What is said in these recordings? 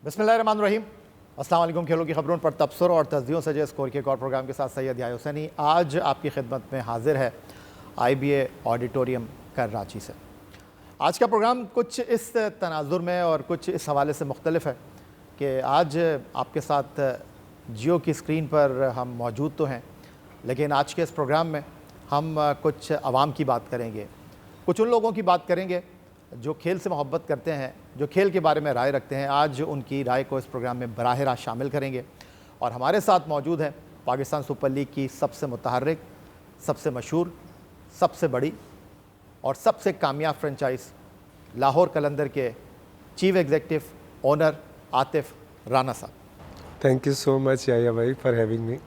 بسم اللہ الرحمن الرحیم. السلام علیکم. کھیلوں کی خبروں پر تبصروں اور تصدیوں سے اسکور کے ایک اور پروگرام کے ساتھ سید یحییٰ حسینی آج آپ کی خدمت میں حاضر ہے آئی بی اے آڈیٹوریم کراچی سے. آج کا پروگرام کچھ اس تناظر میں اور کچھ اس حوالے سے مختلف ہے کہ آج آپ کے ساتھ جیو کی اسکرین پر ہم موجود تو ہیں، لیکن آج کے اس پروگرام میں ہم کچھ عوام کی بات کریں گے، کچھ ان لوگوں کی بات کریں گے جو کھیل سے محبت کرتے ہیں، جو کھیل کے بارے میں رائے رکھتے ہیں. آج ان کی رائے کو اس پروگرام میں براہ راست شامل کریں گے. اور ہمارے ساتھ موجود ہیں پاکستان سپر لیگ کی سب سے متحرک، سب سے مشہور، سب سے بڑی اور سب سے کامیاب فرنچائز لاہور قلندر کے chief executive owner Atif Rana صاحب. تھینک یو سو مچ یحییٰ بھائی فار ہیونگ می.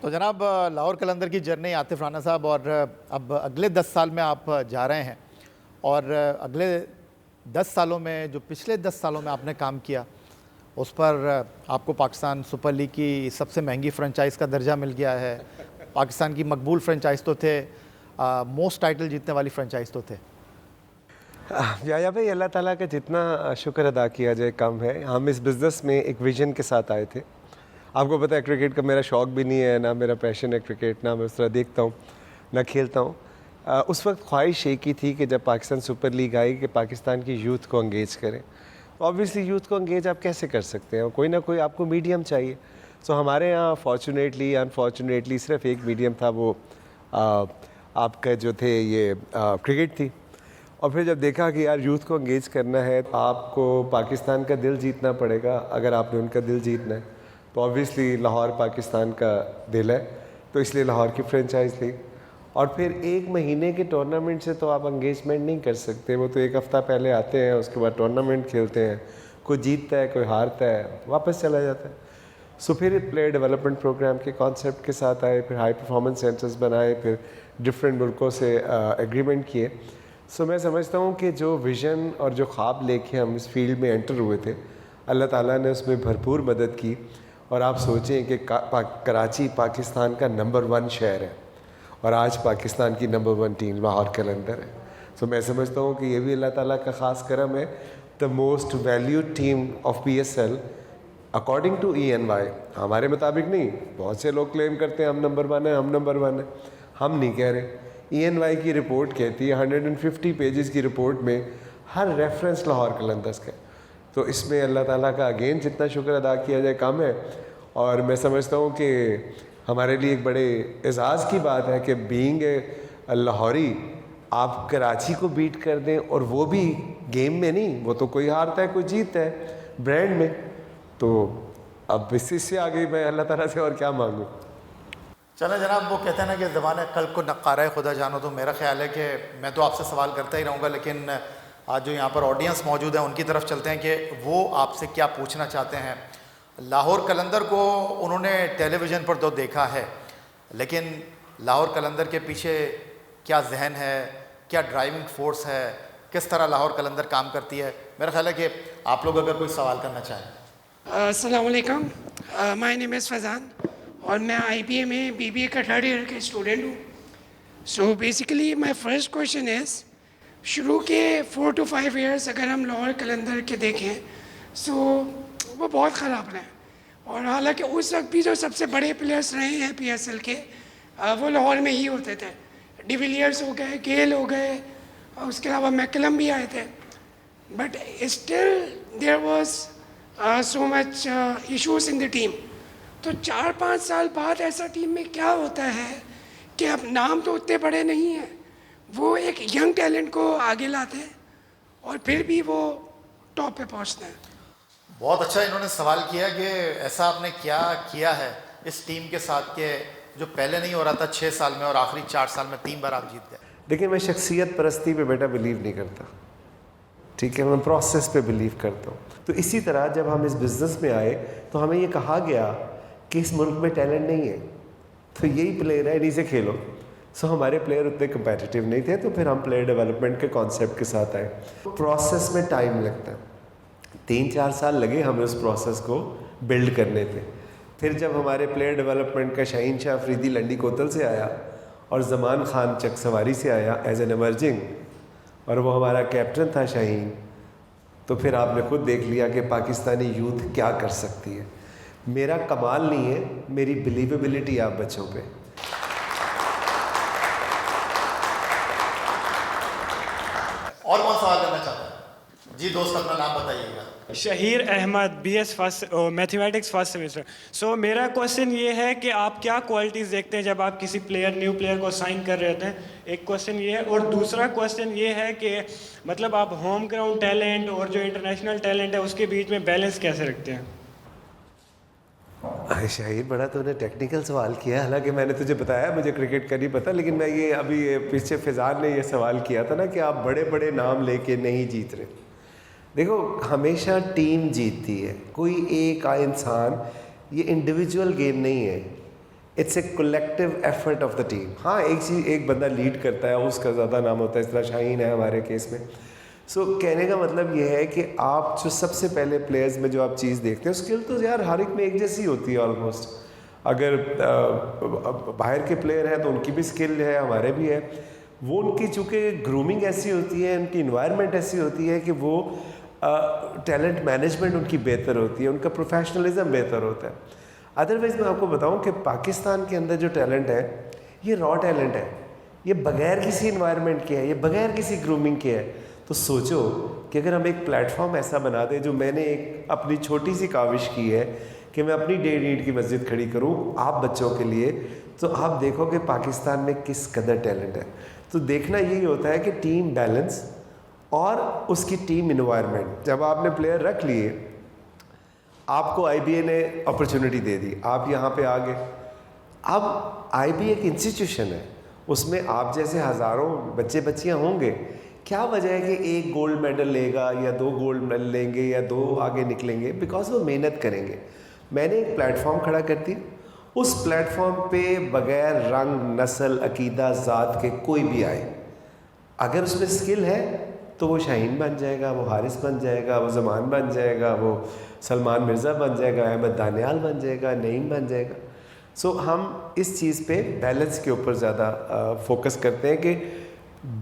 تو جناب، لاہور قلندر کی جرنی عاطف رانا صاحب، اور اب اگلے 10 سال میں آپ جا رہے ہیں، اور اگلے 10 سالوں میں جو پچھلے 10 سالوں میں آپ نے کام کیا اس پر آپ کو پاکستان سپر لیگ کی سب سے مہنگی فرنچائز کا درجہ مل گیا ہے. پاکستان کی مقبول فرنچائز تو تھے، موسٹ ٹائٹل جیتنے والی فرنچائز تو تھے. یحییٰ بھائی اللہ تعالیٰ کا جتنا شکر ادا کیا جائے کم ہے. ہم اس بزنس میں ایک ویژن کے ساتھ آئے تھے. آپ کو پتہ ہے کرکٹ کا میرا شوق بھی نہیں ہے، نہ میرا پیشن ہے کرکٹ، نہ میں اس طرح دیکھتا ہوں نہ کھیلتا ہوں. اس وقت خواہش ایک ہی تھی کہ جب پاکستان سپر لیگ آئی کہ پاکستان کی یوتھ کو انگیج کریں. آبویسلی یوتھ کو انگیج آپ کیسے کر سکتے ہیں؟ کوئی نہ کوئی آپ کو میڈیم چاہیے. سو ہمارے یہاں فارچونیٹلی انفارچونیٹلی صرف ایک میڈیم تھا، وہ آپ کا جو تھے یہ کرکٹ تھی. اور پھر جب دیکھا کہ یار یوتھ کو انگیج کرنا ہے تو آپ کو پاکستان کا دل جیتنا پڑے گا. اگر آپ نے ان کا دل جیتنا ہے تو آبویسلی لاہور پاکستان کا دل ہے، تو اس لیے لاہور کی فرنچائز لی. اور پھر ایک مہینے کے ٹورنامنٹ سے تو آپ انگیجمنٹ نہیں کر سکتے. وہ تو ایک ہفتہ پہلے آتے ہیں، اس کے بعد ٹورنامنٹ کھیلتے ہیں، کوئی جیتتا ہے کوئی ہارتا ہے واپس چلا جاتا ہے. سو پھر پلیئر ڈیولپمنٹ پروگرام کے کانسیپٹ کے ساتھ آئے، پھر ہائی پرفارمنس سینٹرز بنائے، پھر ڈفرینٹ ملکوں سے ایگریمنٹ کیے. سو میں سمجھتا ہوں کہ جو ویژن اور جو خواب لے کے ہم اس فیلڈ میں انٹر ہوئے تھے، اللہ تعالیٰ نے اس میں بھرپور مدد کی. اور آپ سوچیں کہ کراچی پاکستان کا نمبر 1 شہر ہے اور آج پاکستان کی نمبر 1 ٹیم لاہور قلندر ہے. سو میں سمجھتا ہوں کہ یہ بھی اللہ تعالیٰ کا خاص کرم ہے. The most valued team of P S L according to ENY، ہمارے مطابق نہیں. بہت سے لوگ کلیم کرتے ہیں ہم نمبر 1 ہیں، ہم نمبر 1 ہیں. ہم نہیں کہہ رہے. ENY کی رپورٹ کہتی ہے 150 پیجز کی رپورٹ میں ہر ریفرنس لاہور قلندرز کا. تو اس میں اللہ تعالیٰ کا اگین جتنا شکر ادا کیا جائے کم ہے. اور میں سمجھتا ہوں کہ ہمارے لیے ایک بڑے اعزاز کی بات ہے کہ بینگ اے لاہوری آپ کراچی کو بیٹ کر دیں، اور وہ بھی گیم میں نہیں. وہ تو کوئی ہارتا ہے کوئی جیتتا ہے، برانڈ میں. تو اب اس سے آگے میں اللہ تعالیٰ سے اور کیا مانگوں. چلیں جناب، وہ کہتے ہیں نا کہ زبان قلب کو نقارہ خدا جانو. تو میرا خیال ہے کہ میں تو آپ سے سوال کرتا ہی رہوں گا، لیکن آج جو یہاں پر آڈینس موجود ہے ان کی طرف چلتے ہیں کہ وہ آپ سے کیا پوچھنا چاہتے ہیں. لاہور قلندر کو انہوں نے ٹیلی ویژن پر تو دیکھا ہے، لیکن لاہور قلندر کے پیچھے کیا ذہن ہے، کیا ڈرائیونگ فورس ہے، کس طرح لاہور قلندر کام کرتی ہے. میرا خیال ہے کہ آپ لوگ اگر کوئی سوال کرنا چاہیں. السلام علیکم. مائی نیم از فیضان اور میں IBA میں BBA کا 3rd ایئر کا اسٹوڈنٹ ہوں. So basically my first question is, شروع کے 4 to 5 ایئرس اگر ہم لاہور قلندر کے دیکھیں سو وہ بہت خراب رہے. اور حالانکہ اس وقت بھی جو سب سے بڑے پلیئرس رہے ہیں PSL کے وہ لاہور میں ہی ہوتے تھے. ڈی ویلیئرس ہو گئے، گیل ہو گئے، اور اس کے علاوہ میکلم بھی آئے تھے. But still there was so much issues in the team. تو 4-5 سال بعد ایسا ٹیم میں کیا ہوتا ہے کہ اب نام تو اتنے بڑے نہیں ہیں، وہ ایک ینگ ٹیلنٹ کو آگے لاتے ہیں اور پھر بھی وہ ٹاپ پہ پہنچتے ہیں. بہت اچھا انہوں نے سوال کیا کہ ایسا آپ نے کیا کیا ہے اس ٹیم کے ساتھ کہ جو پہلے نہیں ہو رہا تھا 6 سال میں اور آخری 4 سال میں 3 بار آپ جیت گئے. دیکھیں میں شخصیت پرستی پہ بیٹا بلیو نہیں کرتا، ٹھیک ہے، میں پروسیس پہ بلیو کرتا ہوں. تو اسی طرح جب ہم اس بزنس میں آئے تو ہمیں یہ کہا گیا کہ اس ملک میں ٹیلنٹ نہیں ہے، تو یہی پلیئر ہے، انہیں سے کھیلو. سو ہمارے پلیئر اتنے کمپیٹیٹیو نہیں تھے، تو پھر ہم پلیئر ڈیولپمنٹ کے کانسیپٹ کے ساتھ آئے. پروسیس میں ٹائم لگتا ہے. 3-4 سال لگے ہمیں اس پروسیس کو بلڈ کرنے پہ. پھر جب ہمارے پلیئر ڈیولپمنٹ کا شاہین شاہ افریدی لنڈی کوتل سے آیا اور زمان خان چک سواری سے آیا ایز این ایمرجنگ، اور وہ ہمارا کیپٹن تھا شاہین، تو پھر آپ نے خود دیکھ لیا کہ پاکستانی یوتھ کیا کر سکتی ہے. میرا کمال نہیں ہے, میری بلیویبلٹی آپ بچوں پہ. اور کون سوال کرنا چاہتا ہے؟ جی دوست اپنا نام بتائیے گا. Shaheer Ahmad, B S first mathematics first semester. So میرا کوشچن یہ ہے کہ آپ کیا کوالٹیز دیکھتے ہیں جب آپ کسی نیو پلیئر کو سائن کر رہے ہوتے ہیں؟ ایک کوشچن یہ ہے. اور دوسرا کوشچن یہ ہے کہ مطلب آپ ہوم گراؤنڈ ٹیلنٹ اور جو انٹرنیشنل ٹیلنٹ ہے اس کے بیچ میں بیلنس کیسے رکھتے ہیں؟ شاہیر, بڑا تو نے ٹیکنیکل سوال کیا, حالانکہ میں نے تجھے بتایا مجھے کرکٹ کا نہیں پتہ, لیکن میں یہ ابھی پیچھے فیضان نے یہ سوال کیا تھا نا کہ آپ بڑے بڑے نام لے کے نہیں جیت رہے. دیکھو ہمیشہ ٹیم جیتتی ہے, کوئی ایک انسان, یہ انڈیویجول گیم نہیں ہے, it's a collective effort of the team. ہاں ایک بندہ لیڈ کرتا ہے, اس کا زیادہ نام ہوتا ہے, اس طرح شاہین ہے ہمارے کیس میں. سو کہنے کا مطلب یہ ہے کہ آپ جو سب سے پہلے پلیئرز میں جو آپ چیز دیکھتے ہیں, اسکل تو یار ہر ایک میں ایک جیسی ہوتی ہے آلموسٹ. اگر باہر کے پلیئر ہیں تو ان کی بھی اسکل ہے, ہمارے بھی ہے. وہ ان کی چونکہ گرومنگ ایسی ہوتی ہے, ان کی انوائرمنٹ ایسی ہوتی ہے کہ وہ ٹیلنٹ مینجمنٹ ان کی بہتر ہوتی ہے, ان کا پروفیشنلزم بہتر ہوتا ہے. ادروائز میں آپ کو بتاؤں کہ پاکستان کے اندر جو ٹیلنٹ ہے یہ را ٹیلنٹ ہے, یہ بغیر کسی انوائرمنٹ کے ہے, یہ بغیر کسی گرومنگ کے ہے. تو سوچو کہ اگر ہم ایک پلیٹ فارم ایسا بنا دیں, جو میں نے ایک اپنی چھوٹی سی کاوش کی ہے کہ میں اپنی 1.5 اینٹ کی مسجد کھڑی کروں آپ بچوں کے لیے, تو آپ دیکھو کہ پاکستان میں کس قدر ٹیلنٹ ہے. تو دیکھنا یہی ہوتا ہے کہ ٹیم بیلنس اور اس کی ٹیم انوائرمنٹ. جب آپ نے پلیئر رکھ لیے, آپ کو آئی بی اے نے اپرچونٹی دے دی, آپ یہاں پہ آ گئے. اب آئی بی اے ایک انسٹیٹیوشن ہے, اس میں آپ جیسے ہزاروں بچے بچیاں ہوں گے. کیا وجہ ہے کہ ایک گولڈ میڈل لے گا یا 2 گولڈ میڈل لیں گے یا 2 آگے نکلیں گے؟ بیکاز وہ محنت کریں گے. میں نے ایک پلیٹ فارم کھڑا کرتی, اس پلیٹ فارم پہ بغیر رنگ, نسل, عقیدہ, ذات کے کوئی بھی آئے, اگر اس میں اسکل ہے تو وہ شاہین بن جائے گا, وہ حارث بن جائے گا, وہ زمان بن جائے گا, وہ سلمان مرزا بن جائے گا, احمد دانیال بن جائے گا, نعیم بن جائے گا. سو ہم اس چیز پہ بیلنس کے اوپر زیادہ فوکس کرتے ہیں کہ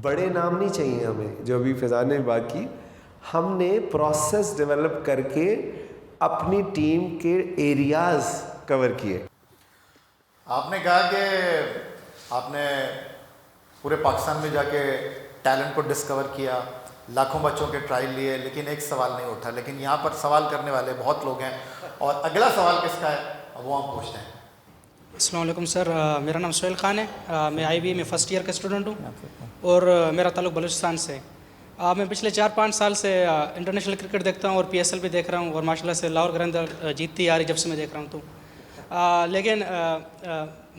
بڑے نام نہیں چاہیے ہمیں. جو ابھی فیضان نے بات کی, ہم نے پروسیس ڈیولپ کر کے اپنی ٹیم کے ایریاز کور کیے. آپ نے کہا کہ آپ نے پورے پاکستان میں جا کے ٹیلنٹ کو ڈسکور کیا, لاکھوں بچوں کے ٹرائل لیے, لیکن ایک سوال نہیں اٹھا. لیکن یہاں پر سوال کرنے والے بہت لوگ ہیں, اور اگلا سوال کس کا ہے وہ ہم پوچھتے ہیں. السلام علیکم سر, میرا نام سہیل خان ہے, میں آئی بی اے میں فرسٹ ایئر کا اسٹوڈنٹ ہوں, اور میرا تعلق بلوچستان سے. میں پچھلے 4-5 سال سے انٹرنیشنل کرکٹ دیکھتا ہوں اور پی ایس ایل بھی دیکھ رہا ہوں, اور ماشاء اللہ سے لاہور قلندر جیتتی آ رہی جب سے میں دیکھ رہا ہوں. تو لیکن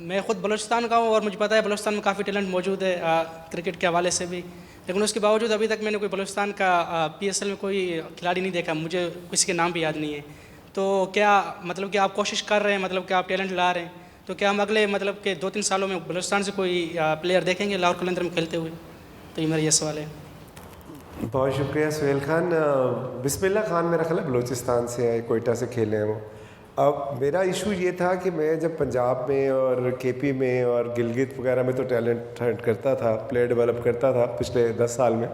میں خود بلوچستان کا ہوں, اور مجھے پتہ ہے بلوچستان میں کافی ٹیلنٹ موجود ہے کرکٹ کے حوالے سے بھی, لیکن اس کے باوجود ابھی تک میں نے کوئی بلوچستان کا پی ایس ایل میں کوئی کھلاڑی نہیں دیکھا, مجھے کسی کے نام بھی یاد نہیں ہے. تو کیا مطلب کہ آپ کوشش کر رہے ہیں, مطلب کہ آپ ٹیلنٹ لا رہے ہیں, تو کیا ہم اگلے مطلب کہ 2-3 سالوں میں بلوچستان سے کوئی پلیئر دیکھیں گے لاہور قلندر میں کھیلتے ہوئے؟ تو یہ میرا یہ سوال ہے. بہت شکریہ سہیل خان. بسم اللہ خان میرا خیال ہے بلوچستان سے ہے, کوئٹہ سے کھیلے ہیں وہ. اب میرا ایشو یہ تھا کہ میں جب پنجاب میں اور کے پی میں اور گلگت وغیرہ میں تو ٹیلنٹ ہنٹ کرتا تھا, پلیئر ڈیولپ کرتا تھا پچھلے 10 سال میں,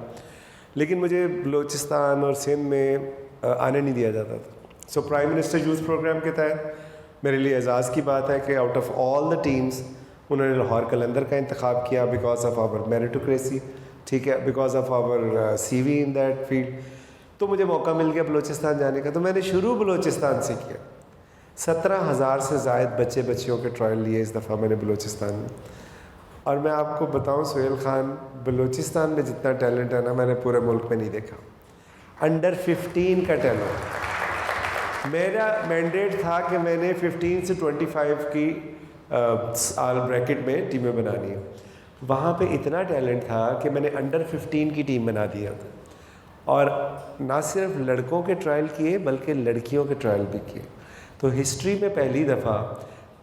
لیکن مجھے بلوچستان اور سندھ میں آنے نہیں دیا جاتا تھا. سو پرائم منسٹر یوتھ پروگرام کے تحت میرے لیے اعزاز کی بات ہے کہ out of all the teams انہوں نے لاہور قلندر کا انتخاب کیا, بیکاز آف آور میریٹوکریسی, ٹھیک ہے, because of our C V in that field. تو مجھے موقع مل گیا بلوچستان جانے کا, تو میں نے شروع بلوچستان سے کیا. 17,000 سے زائد بچے بچیوں کے ٹرائل لیے اس دفعہ میں نے بلوچستان میں. اور میں آپ کو بتاؤں سہیل خان, بلوچستان میں جتنا ٹیلنٹ ہے نا میں نے پورے ملک میں نہیں دیکھا. انڈر 15 کا ٹیلنٹ. میرا مینڈیٹ تھا کہ میں نے 15 سے 25 کی سال بریکٹ میں ٹیمیں بنانی ہیں. وہاں پہ اتنا ٹیلنٹ تھا کہ میں نے انڈر 15 کی ٹیم بنا دیا تھا, اور نہ صرف لڑکوں کے ٹرائل کیے بلکہ لڑکیوں کے ٹرائل بھی کیے. تو ہسٹری میں پہلی دفعہ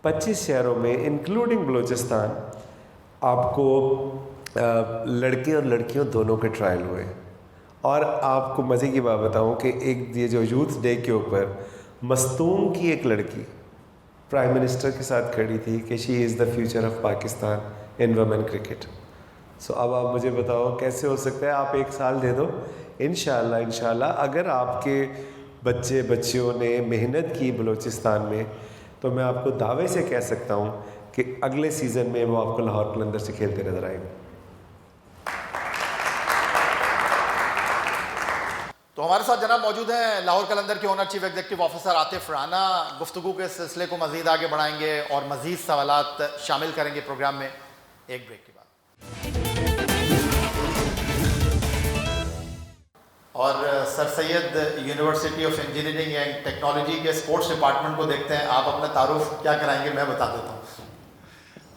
25 شہروں میں انکلوڈنگ بلوچستان آپ کو لڑکے اور لڑکیوں دونوں کے ٹرائل ہوئے. اور آپ کو مزے کی بات بتاؤں کہ ایک یہ جو یوتھ ڈے کے اوپر مستونگ کی ایک لڑکی پرائم منسٹر کے ساتھ کھڑی تھی کہ she is the future of Pakistan in women cricket. So اب آپ مجھے بتاؤ کیسے ہو سکتا ہے. آپ 1 سال دے دو, انشاءاللہ اگر آپ کے بچے بچیوں نے محنت کی بلوچستان میں, تو میں آپ کو دعوے سے کہہ سکتا ہوں کہ اگلے سیزن میں وہ آپ کو لاہور قلندر سے کھیلتے نظر آئیں گے. تو ہمارے ساتھ جناب موجود ہیں لاہور قلندر کے owner chief executive officer Atif Rana. گفتگو کے سلسلے کو مزید آگے بڑھائیں گے اور مزید سوالات شامل کریں گے پروگرام میں ایک بریک کے بعد. اور sir Syed university of engineering and technology کے اسپورٹس ڈپارٹمنٹ کو دیکھتے ہیں. آپ اپنا تعارف کیا کرائیں گے, میں بتا دیتا ہوں.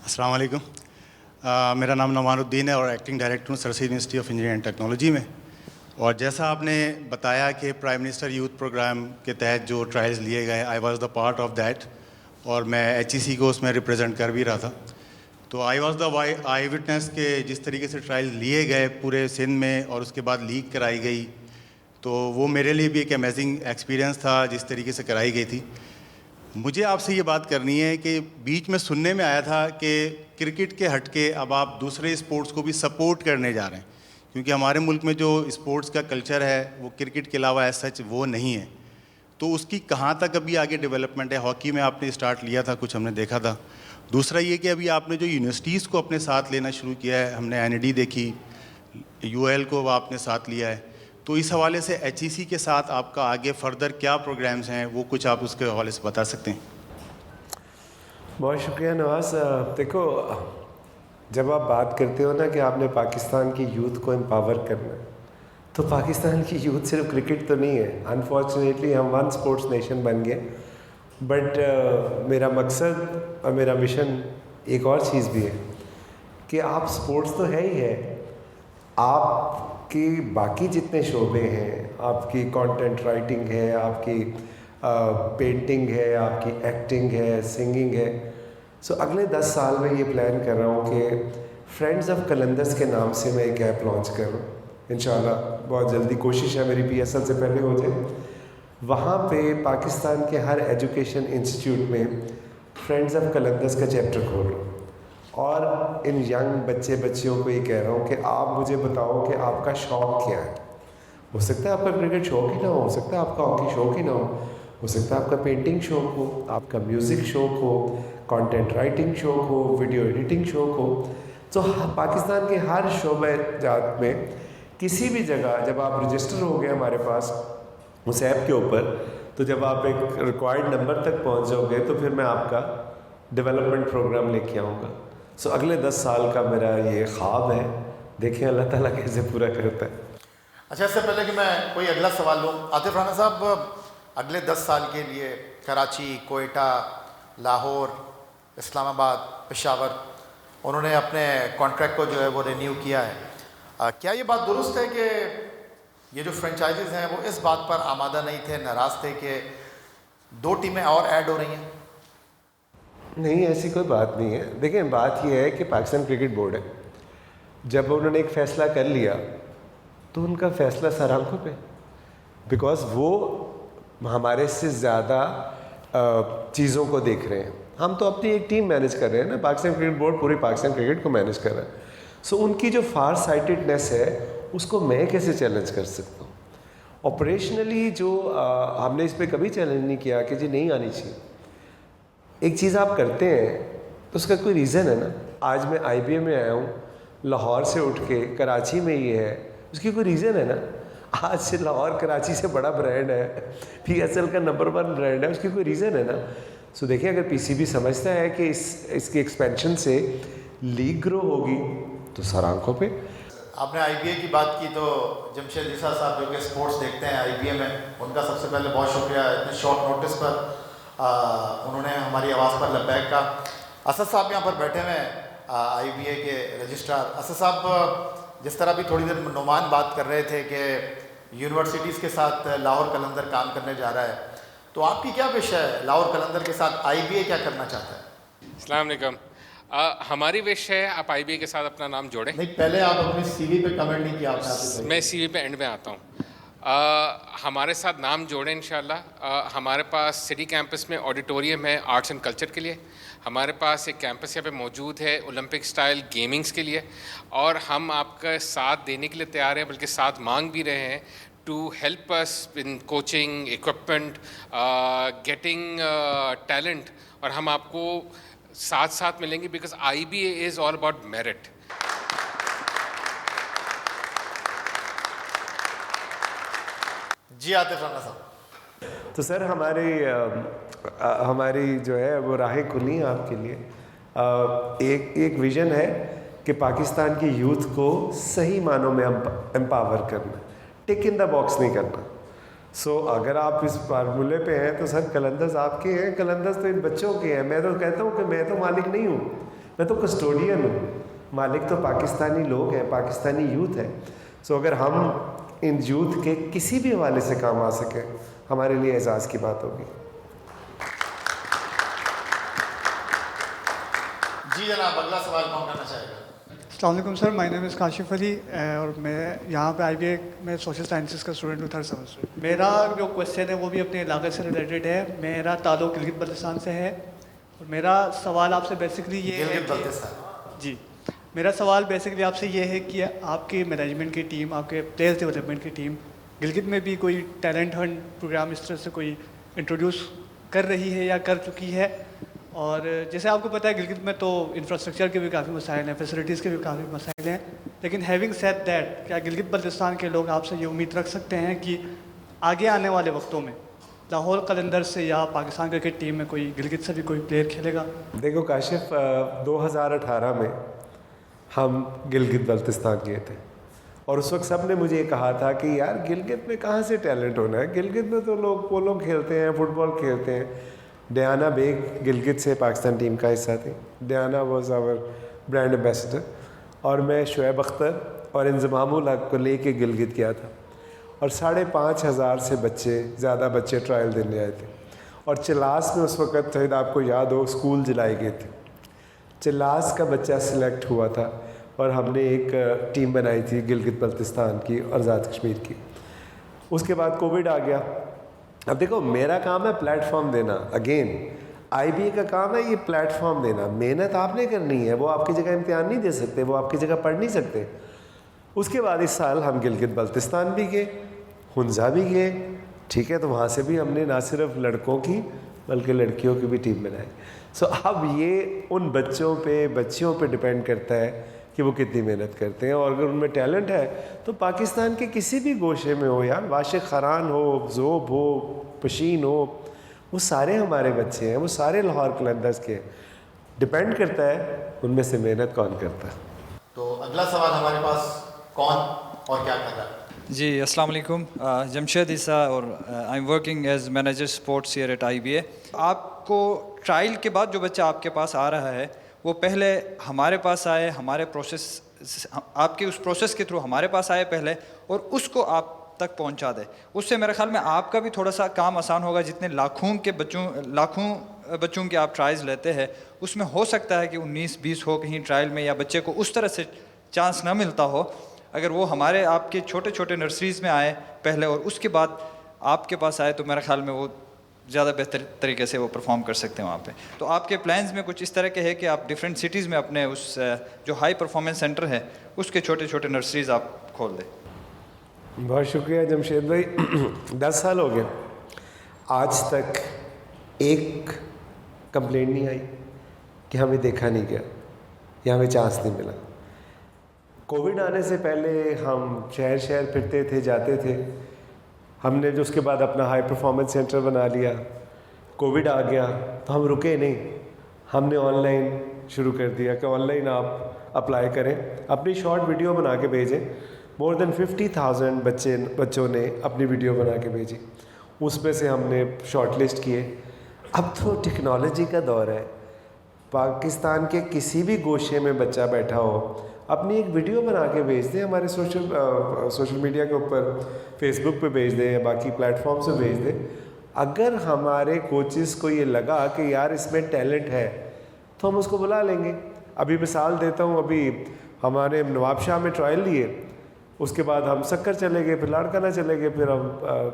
السلام علیکم. میرا نام نعمان الدین ہے اور ایکٹنگ ڈائریکٹر ہوں sir Syed university of engineering and technology میں. اور جیسا آپ نے بتایا کہ پرائم منسٹر یوتھ پروگرام کے تحت جو ٹرائلز لیے گئے, I was the part of that, اور میں ایچ ای سی کو اس میں ریپرزینٹ کر بھی رہا تھا. تو I was the I witness کہ جس طریقے سے ٹرائلز لیے گئے پورے سندھ میں اور اس کے بعد لیگ کرائی گئی, تو وہ میرے لیے بھی ایک امیزنگ ایکسپیرینس تھا جس طریقے سے کرائی گئی تھی. مجھے آپ سے یہ بات کرنی ہے کہ بیچ میں سننے میں آیا تھا کہ کرکٹ کے ہٹ کے اب آپ دوسرے اسپورٹس کو بھی سپورٹ کرنے جا رہے ہیں, کیونکہ ہمارے ملک میں جو اسپورٹس کا کلچر ہے وہ کرکٹ کے علاوہ ایز سچ وہ نہیں ہے. تو اس کی کہاں تک ابھی آگے ڈیولپمنٹ ہے؟ ہاکی میں آپ نے اسٹارٹ لیا تھا, کچھ ہم نے دیکھا تھا. دوسرا یہ کہ ابھی آپ نے جو یونیورسٹیز کو اپنے ساتھ لینا شروع کیا ہے, ہم نے این ای ڈی دیکھی, یو ایل کو آپ نے ساتھ لیا ہے, تو اس حوالے سے ایچ ای سی کے ساتھ آپ کا آگے فردر کیا پروگرامز ہیں, وہ کچھ آپ اس کے حوالے سے بتا سکتے ہیں؟ بہت شکریہ نواز. دیکھو, جب آپ بات کرتے ہو نا کہ آپ نے پاکستان کی یوتھ کو امپاور کرنا ہے, تو پاکستان کی یوتھ صرف کرکٹ تو نہیں ہے. انفارچونیٹلی ہم ون اسپورٹس نیشن بن گئے, بٹ میرا مقصد اور میرا مشن ایک اور چیز بھی ہے کہ آپ اسپورٹس تو ہے ہی ہے, آپ کی باقی جتنے شعبے ہیں, آپ کی کانٹینٹ رائٹنگ ہے, آپ کی پینٹنگ ہے, آپ کی ایکٹنگ ہے, سنگنگ ہے. سو اگلے 10 سال میں یہ پلان کر رہا ہوں کہ فرینڈز آف قلندرز کے نام سے میں ایک ایپ لانچ کر رہا ہوں. انشاءاللہ بہت جلدی کوشش ہے میری پی ایس ایل سے پہلے ہو جائے. وہاں پہ پاکستان کے ہر ایجوکیشن انسٹیٹیوٹ میں فرینڈز آف قلندرز کا چیپٹر کھول رہا ہوں, اور ان ینگ بچے بچیوں کو یہ کہہ رہا ہوں کہ آپ مجھے بتاؤ کہ آپ کا شوق کیا ہے. ہو سکتا ہے آپ کا کرکٹ شوق ہی نہ ہو سکتا ہے آپ کا ہاکی شوق ہی نہ ہو سکتا ہے آپ کا پینٹنگ شوق ہو, آپ کا میوزک شوق ہو, کانٹینٹ رائٹنگ شوق ہو, ویڈیو ایڈیٹنگ شوق ہو. تو پاکستان کے ہر شعبہ جات میں کسی بھی جگہ جب آپ رجسٹر ہو گئے ہمارے پاس اس ایپ کے اوپر, تو جب آپ ایک ریکوائرڈ نمبر تک پہنچ جاؤ گے تو پھر میں آپ کا ڈیولپمنٹ پروگرام لے کے آؤں گا. سو اگلے 10 سال کا میرا یہ خواب ہے, دیکھیں اللہ تعالیٰ کیسے پورا کرتا ہے. اچھا, اس سے پہلے کہ میں کوئی اگلا سوال لوں, عاطف رانا صاحب, اگلے 10 سال کے لیے کراچی, کوئٹہ, لاہور, اسلام آباد, پشاور, انہوں نے اپنے کانٹریکٹ کو جو ہے وہ رینیو کیا ہے. کیا یہ بات درست ہے کہ یہ جو فرینچائزز ہیں وہ اس بات پر آمادہ نہیں تھے, ناراض تھے کہ 2 ٹیمیں اور ایڈ ہو رہی ہیں؟ نہیں, ایسی کوئی بات نہیں ہے. دیکھیں, بات یہ ہے کہ پاکستان کرکٹ بورڈ ہے, جب انہوں نے ایک فیصلہ کر لیا تو ان کا فیصلہ سر آنکھوں پہ, بیکاز وہ ہمارے سے زیادہ چیزوں کو دیکھ رہے ہیں. ہم تو اپنی ایک ٹیم مینیج کر رہے ہیں نا, پاکستان کرکٹ بورڈ پوری پاکستان کرکٹ کو مینیج کر رہا ہے. سو ان کی جو فار سائٹڈنیس ہے اس کو میں کیسے چیلنج کر سکتا ہوں؟ آپریشنلی جو ہم نے اس پہ کبھی چیلنج نہیں کیا کہ جی نہیں آنی چاہیے. ایک چیز آپ کرتے ہیں تو اس کا کوئی ریزن ہے نا. آج میں آئی بی اے میں آیا ہوں, لاہور سے اٹھ کے کراچی میں یہ ہے, اس کی کوئی ریزن ہے نا. آج سے لاہور کراچی سے بڑا برانڈ ہے, پی ایس ایل کا نمبر 1 برانڈ ہے, اس کی کوئی ریزن ہے نا. سو دیکھیں, اگر پی سی بی سمجھتا ہے کہ اس کی ایکسپینشن سے لیگ گرو ہوگی تو سر آنکھوں پہ. آپ نے آئی بی اے کی بات کی تو جمشید عیسیٰ صاحب جو کہ اسپورٹس دیکھتے ہیں آئی بی اے میں, ان کا سب سے پہلے بہت شکریہ اتنے شارٹ نوٹس پر انہوں نے ہماری آواز پر لبیک کہا. اسد صاحب یہاں پر بیٹھے ہوئے ہیں, آئی بی اے کے رجسٹرار. اسد صاحب, جس طرح بھی تھوڑی دیر نعمان بات کر رہے تھے کہ یونیورسٹیز کے ساتھ لاہور قلندر کام کرنے جا رہا ہے, تو آپ کی کیا وش ہے لاہور قلندر کے ساتھ؟ آئی بی اے کیا کرنا چاہتا ہے؟ السلام علیکم. ہماری وش ہے آپ آئی بی اے کے ساتھ اپنا نام جوڑیں. نہیں, پہلے آپ اپنی سی وی پہ کمنٹ نہیں کیا آپ نے. میں سی وی پہ اینڈ میں آتا ہوں. ہمارے ساتھ نام جوڑیں انشاءاللہ. ہمارے پاس سٹی کیمپس میں آڈیٹوریم ہے آرٹس اینڈ کلچر کے لیے. ہمارے پاس ایک کیمپس یہاں پہ موجود ہے اولمپک سٹائل گیمنگز کے لیے, اور ہم آپ کا ساتھ دینے کے لیے تیار ہیں, بلکہ ساتھ مانگ بھی رہے ہیں to help us in coaching, equipment, getting talent, اور ہم آپ کو ساتھ ساتھ ملیں گے because IBA is all about merit. جی عاطف رانا صاحب. تو سر ہماری جو ہے وہ راہیں کھلی ہیں آپ کے لیے. ایک ویژن ہے کہ پاکستان کی یوتھ کو صحیح معنوں میں امپاور کرنا, ٹک ان دا باکس نہیں کرنا. سو اگر آپ اس فارمولے پہ ہیں تو سر قلندرز آپ کے ہیں, قلندرز تو ان بچوں کے ہیں. میں تو کہتا ہوں کہ میں تو مالک نہیں ہوں, میں تو کسٹوڈین ہوں. مالک تو پاکستانی لوگ ہیں, پاکستانی یوتھ ہے. سو اگر ہم ان یوتھ کے کسی بھی حوالے سے کام آ سکیں, ہمارے لیے اعزاز کی بات ہوگی. جی جناب, اگلا سوال کون کرنا چاہے گا؟ السلام علیکم سر, مائی نیم از کاشف علی, اور میں یہاں پہ IBA میں سوشل سائنسز کا اسٹوڈنٹ ہوں, 3rd سیمسٹر. میرا جو کویشچن ہے وہ بھی اپنے علاقے سے ریلیٹڈ ہے. میرا تعلق گلگت بلتستان سے ہے, اور میرا سوال آپ سے بیسکلی یہ ہے جی میرا سوال بیسکلی آپ سے یہ ہے کہ آپ کی مینجمنٹ کی ٹیم, آپ کے پلیئرز ڈیولپمنٹ کی ٹیم گلگت میں بھی کوئی ٹیلنٹ ہنٹ پروگرام اس طرح سے کوئی انٹروڈیوس کر رہی ہے یا کر چکی ہے. اور جیسے آپ کو پتہ ہے گلگت میں تو انفراسٹرکچر کے بھی کافی مسائل ہیں, فیسلٹیز کے بھی کافی مسائل ہیں, لیکن ہیونگ سیڈ دیٹ کیا گلگت بلتستان کے لوگ آپ سے یہ امید رکھ سکتے ہیں کہ آگے آنے والے وقتوں میں لاہور قلندرز سے یا پاکستان کرکٹ ٹیم میں کوئی گلگت سے بھی کوئی پلیئر کھیلے گا؟ دیکھو کاشف, 2018 میں ہم گلگت بلتستان گئے تھے, اور اس وقت سب نے مجھے یہ کہا تھا کہ یار گلگت میں کہاں سے ٹیلنٹ ہونا ہے, گلگت میں تو لوگ پولو کھیلتے ہیں, فٹ بال کھیلتے ہیں. ڈیانا بیگ گلگت سے پاکستان ٹیم کا حصہ تھی. Diana was our brand ambassador, اور میں شعیب اختر اور انضمام الحق کو لے کے گلگت گیا تھا, اور 5,500 سے زیادہ بچے ٹرائل دینے آئے تھے. اور چلاس میں اس وقت شاید آپ کو یاد ہو اسکول جلائے گئے تھے, چلاس کا بچہ سلیکٹ ہوا تھا, اور ہم نے ایک ٹیم بنائی تھی گلگت بلتستان کی اور آزاد کشمیر کی. اس کے بعد کووڈ آ گیا. اب دیکھو میرا کام ہے پلیٹ فارم دینا, اگین IBA کا کام ہے یہ پلیٹ فارم دینا. محنت آپ نے کرنی ہے, وہ آپ کی جگہ امتحان نہیں دے سکتے, وہ آپ کی جگہ پڑھ نہیں سکتے. اس کے بعد اس سال ہم گلگت بلتستان بھی گئے, ہنزا بھی گئے, ٹھیک ہے, تو وہاں سے بھی ہم نے نہ صرف لڑکوں کی بلکہ لڑکیوں کی بھی ٹیم بنائی. سو اب یہ ان بچیوں پہ ڈپینڈ کرتا ہے کہ وہ کتنی محنت کرتے ہیں, اور اگر ان میں ٹیلنٹ ہے تو پاکستان کے کسی بھی گوشے میں ہو, یار واشق خران ہو, ذوب ہو, پشین ہو, وہ سارے ہمارے بچے ہیں, وہ سارے لاہور قلندرز کے. ڈپینڈ کرتا ہے ان میں سے محنت کون کرتا ہے. تو اگلا سوال ہمارے پاس کون اور کیا کر رہا ہے؟ جی السلام علیکم, جمشید عیسیٰ, اور I am working as manager sports here at IBA. آپ کو ٹرائل کے بعد جو بچہ آپ کے پاس آ رہا ہے وہ پہلے ہمارے پاس آئے, ہمارے پروسیس, آپ کے اس پروسیس کے تھرو ہمارے پاس آئے پہلے, اور اس کو آپ تک پہنچا دے. اس سے میرے خیال میں آپ کا بھی تھوڑا سا کام آسان ہوگا. جتنے لاکھوں بچوں کے آپ ٹرائلز لیتے ہیں, اس میں ہو سکتا ہے کہ 19-20 ہو کہیں ٹرائل میں, یا بچے کو اس طرح سے چانس نہ ملتا ہو. اگر وہ ہمارے آپ کے چھوٹے نرسریز میں آئے پہلے اور اس کے بعد آپ کے پاس آئے, تو میرے خیال میں وہ زیادہ بہتر طریقے سے وہ پرفارم کر سکتے ہیں وہاں پہ. تو آپ کے پلانز میں کچھ اس طرح کے ہے کہ آپ ڈفرینٹ سٹیز میں اپنے اس جو ہائی پرفارمنس سینٹر ہے اس کے چھوٹے نرسریز آپ کھول دیں؟ بہت شکریہ جمشید بھائی. 10 سال ہو گئے, آج تک ایک کمپلینٹ نہیں آئی کہ ہمیں دیکھا نہیں گیا یا ہمیں چانس نہیں ملا. کووڈ آنے سے پہلے ہم شہر پھرتے تھے, جاتے تھے. ہم نے جو اس کے بعد اپنا ہائی پرفارمنس سینٹر بنا لیا. کووڈ آ گیا تو ہم رکے نہیں, ہم نے آن لائن شروع کر دیا کہ آن لائن آپ اپلائی کریں, اپنی شارٹ ویڈیو بنا کے بھیجیں. مور دین 50,000 بچوں نے اپنی ویڈیو بنا کے بھیجی, اس میں سے ہم نے شارٹ لسٹ کیے. اب تو ٹیکنالوجی کا دور ہے, پاکستان کے کسی بھی گوشے میں بچہ بیٹھا ہو, اپنی ایک ویڈیو بنا کے بھیج دیں, ہمارے سوشل میڈیا کے اوپر, فیس بک پہ بھیج دیں یا باقی پلیٹ فارم سے بھیج دیں. اگر ہمارے کوچز کو یہ لگا کہ یار اس میں ٹیلنٹ ہے تو ہم اس کو بلا لیں گے. ابھی مثال دیتا ہوں, ابھی ہمارے نواب شاہ میں ٹرائل لیے, اس کے بعد ہم سکر چلے گئے, پھر لاڑکانہ چلے گئے, پھر ہم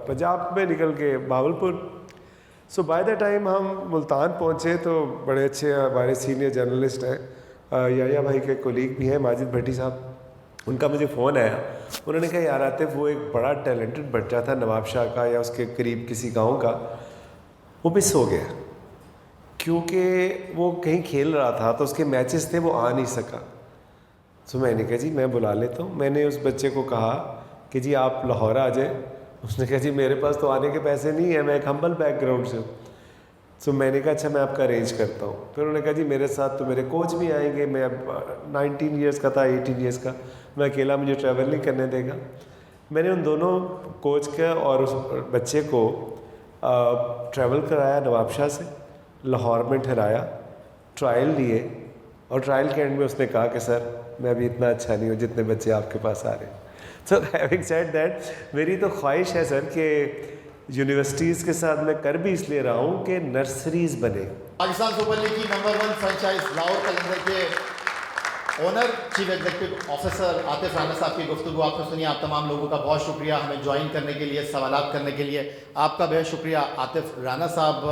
پنجاب میں نکل کے Bahawalpur. So by the time ہم ملتان پہنچے تو بڑے اچھے ہمارے سینئر جرنلسٹ ہیں, یحییٰ بھائی کے کولیگ بھی ہیں ماجد بھٹی صاحب, ان کا مجھے فون آیا. انہوں نے کہا یار عاطف وہ ایک بڑا ٹیلنٹڈ بچہ تھا نواب شاہ کا یا اس کے قریب کسی گاؤں کا, وہ مس ہو گیا کیونکہ وہ کہیں کھیل رہا تھا تو اس کے میچز تھے وہ آ نہیں سکا. سو میں نے کہا جی میں بلا لیتا ہوں. میں نے اس بچے کو کہا کہ جی آپ لاہور آ جائیں. اس نے کہا جی میرے پاس تو آنے کے پیسے نہیں ہیں, میں ایک ہمبل بیک گراؤنڈ سے ہوں. سو میں نے کہا اچھا میں آپ کا ارینج کرتا ہوں. پھر انہوں نے کہا جی میرے ساتھ تو میرے کوچ بھی آئیں گے, میں اب 19 ایئرس کا تھا 18 ایئرس کا, میں اکیلا مجھے ٹریول نہیں کرنے دے گا. میں نے ان دونوں کوچ کا اور اس بچے کو ٹریول کرایا نواب شاہ سے, لاہور میں ٹھہرایا, ٹرائل لیے, اور ٹرائل کے اینڈ میں اس نے کہا کہ سر میں ابھی اتنا اچھا نہیں ہوں جتنے بچے آپ کے پاس آ رہے ہیں. سو ہیونگ سیڈ دیٹ میری تو خواہش ہے سر کہ یونیورسٹیز کے ساتھ میں کر بھی اس لیے رہا ہوں کہ نرسریز بنے. پاکستان سپر لیگ کی نمبر 1 فرنچائز لاہور قلندر کے owner chief executive officer Atif Rana صاحب کی گفتگو آپ نے سنی. آپ تمام لوگوں کا بہت شکریہ ہمیں جوائن کرنے کے لیے, سوالات کرنے کے لیے. آپ کا بہت شکریہ عاطف رانا صاحب,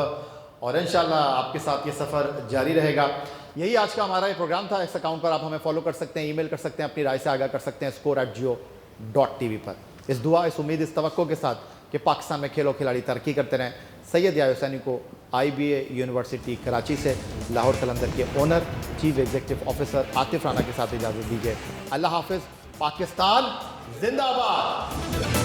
اور انشاءاللہ آپ کے ساتھ یہ سفر جاری رہے گا. یہی آج کا ہمارا یہ پروگرام تھا. اس اکاؤنٹ پر آپ ہمیں فالو کر سکتے ہیں, ای میل کر سکتے ہیں, اپنی رائے سے آگاہ کر سکتے ہیں score@geo.tv پر. اس دعا, اس امید, اس توقع کے ساتھ کہ پاکستان میں کھیلوں کھلاڑی ترقی کرتے رہیں, سید یحییٰ حسینی کو IBA یونیورسٹی کراچی سے لاہور قلندر کے owner chief executive officer Atif Rana کے ساتھ اجازت دیجیے. اللہ حافظ. پاکستان زندہ باد.